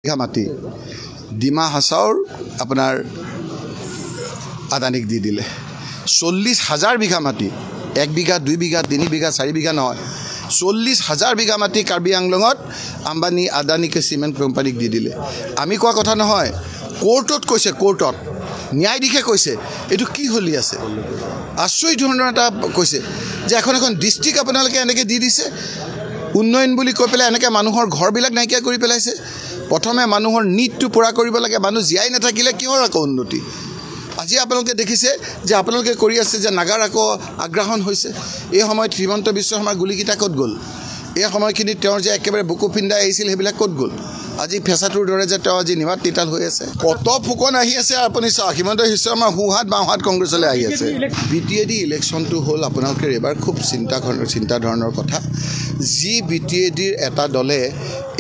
বিঘা মাটি ডিমা হাছাওৰ আপোনাৰ আদানীক দি দিলে 40,000 বিঘা মাটি 1 বিঘা 2 বিঘা 3 বিঘা 4 বিঘা নহয় 40,000 বিঘা মাটি কাৰ্বি আংলঙত আম্বানী আদানীকে সিমেন্ট কোম্পানীক দি দিলে আমি কোৱা কথা নহয় কোৰ্টত কৈছে কোৰ্টত ন্যায়াধীশে কৈছে এটো কি হলি আছে আশ্চৰ্য ধৰণৰ এটা কৈছে যে এখন ডিস্ট্ৰিক্ট আপোনালোকে এনেকে দি দিছে উন্নয়ন বুলি কৈ পেলাই এনেকে মানুহৰ ঘৰবিলাক নাইকিয়া কৰি পেলাইছে প্ৰথমে মানুহৰ নিটটো পুৰা কৰিব লাগে মানুহ জিয়াই নাথাকিলে কিহৰ আকৌ উন্নতি আজি আপোনালোকে দেখিছে যে আপোনালোকে কৰি আছে যে নাগাৰ আকৌ আগ্ৰাহন হৈছে এই সময়ত হিমন্ত বিশ্ব শৰ্মা গুলিকিটা ক'ত গ'ল এই সময়খিনি তেওঁৰ যে একেবাৰে বুকু পিন্দাই আহিছিল হেবিলাক ক'ত গ'ল আজি ফেসাটোৰ দৰে যে তেওঁ আজি নিবাত তিতাল হৈ আছে কত ফুকন আহি আছে আপুনি চাওক হিমন্ত বিশ্ব শৰ্মা হুহাত বাহাত কংগ্ৰেছলৈ আহি আছে বিটিএডি ইলেকশ্যনটো হ'ল আপোনালোকে এবাৰ খুব চিন্তা ধৰণৰ কথা যি বিটিএডিৰ এটা দলে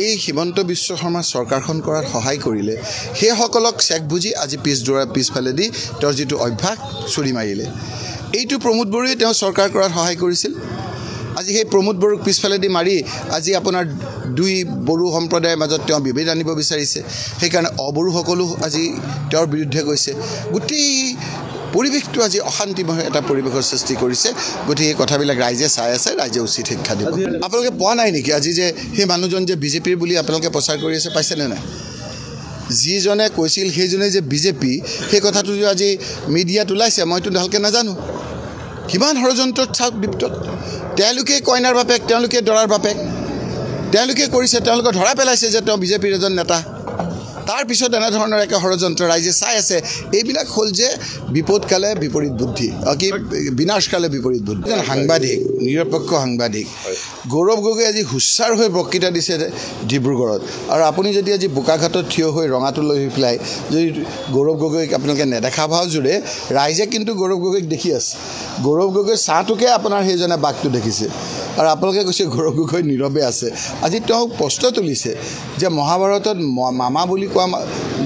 এই হিমন্ত বিশ্ব শৰ্মা চৰকাৰখন কৰাত সহায় কৰিলে সেই সকলক চেক বুজি আজি পিছফালে দি তেওঁৰ যেটো অভ্যাস চুৰি মাৰিলে এইটো প্ৰমোদ বৰুৱে তেওঁ চৰকাৰ কৰাত সহায় কৰিছিল আজি সেই প্ৰমোদ বৰুক পিছফালে দি মাৰি আজি আপোনাৰ দুই বড়ো সম্প্ৰদায়ৰ মাজত তেওঁ বিভেদ আনিব বিচাৰিছে সেইকাৰণে অবড়ো সকলো আজি তেওঁৰ বিৰুদ্ধে গৈছে গুটি পৰিবেশটো আজি অশান্তিময় এটা পৰিবেশৰ সৃষ্টি কৰিছে গতি এই কথাবিলাক ৰাইজে চাই আছে ৰাইজে উচিত শিক্ষা দিব আপোনালোকে পোৱা নাই নেকি আজি যে সেই মানুহজন যে বিজেপিৰ বুলি আপোনালোকে প্ৰচাৰ কৰি আছে পাইছে নে নাই যিজনে কৈছিল সেইজনে যে বিজেপি সেই কথাটো আজি মিডিয়াত ওলাইছে মইতো ভালকে নাজানো কিমান ষড়যন্ত্ৰত চাওক বিপ্তত তেওঁলোকে কইনাৰ বাপেক তেওঁলোকে দৰাৰ বাপেক তেওঁলোকে কৰিছে তেওঁলোকে ধৰা পেলাইছে যে তেওঁ বিজেপিৰ এজন নেতা তাৰ পিছত এনে ধৰণৰ এক ষড়যন্ত্ৰ ৰাইজে চাই আছে এইবিলাক হ'ল যে বিপদকালে বিপৰীত বুদ্ধি কি বিনাশকালে বিপৰীত বুদ্ধি সাংবাদিক নিৰপেক্ষ সাংবাদিক গৌৰৱ গগৈ আজি হুচ্চাৰ হৈ বক্তৃতা দিছে ডিব্ৰুগড়ত আৰু আপুনি যদি আজি বোকাঘাটত থিয় হৈ ৰঙাটো লৈ পেলাই যদি গৌৰৱ গগৈক আপোনালোকে নেদেখা ভাও জুৰে ৰাইজে কিন্তু গৌৰৱ গগৈক দেখি আছে গৌৰৱ গগৈ চাহটোকে আপোনাৰ সেইজনে বাঘটো দেখিছে আৰু আপোনালোকে কৈছে গৌৰৱ গগৈ নীৰৱে আছে আজি তেওঁ প্ৰশ্ন তুলিছে যে মহাভাৰতত মামা বুলি কোৱা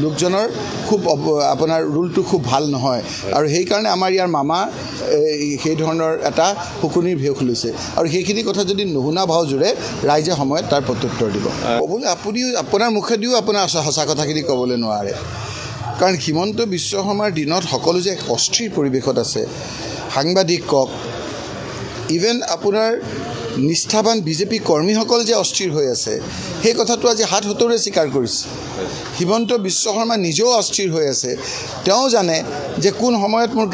লোকজনৰ খুব আপোনাৰ ৰুলটো খুব ভাল নহয় আৰু সেই কাৰণে আমাৰ ইয়াৰ মামা সেই ধৰণৰ এটা হুকুনিৰ ভেও খুলিছে আৰু সেইখিনি কথা যদি নুশুনা ভাও জুৰে ৰাইজে সময়ত তাৰ প্ৰত্যুত্তৰ দিব ক'বলৈ আপুনিও আপোনাৰ মুখেদিও আপোনাৰ সঁচা কথাখিনি ক'বলৈ নোৱাৰে কাৰণ হিমন্ত বিশ্ব শৰ্মাৰ দিনত সকলো যে অস্থিৰ পৰিৱেশত আছে সাংবাদিক কক ইভেন আপোনাৰ নিষ্ঠাবান বিজেপি কৰ্মীসকল যে অস্থিৰ হৈ আছে সেই কথাটো আজি হাত হতৰে স্বীকাৰ কৰিছে হিমন্ত বিশ্ব শৰ্মা নিজেও অস্থিৰ হৈ আছে তেওঁ জানে যে কোন সময়ত মোৰ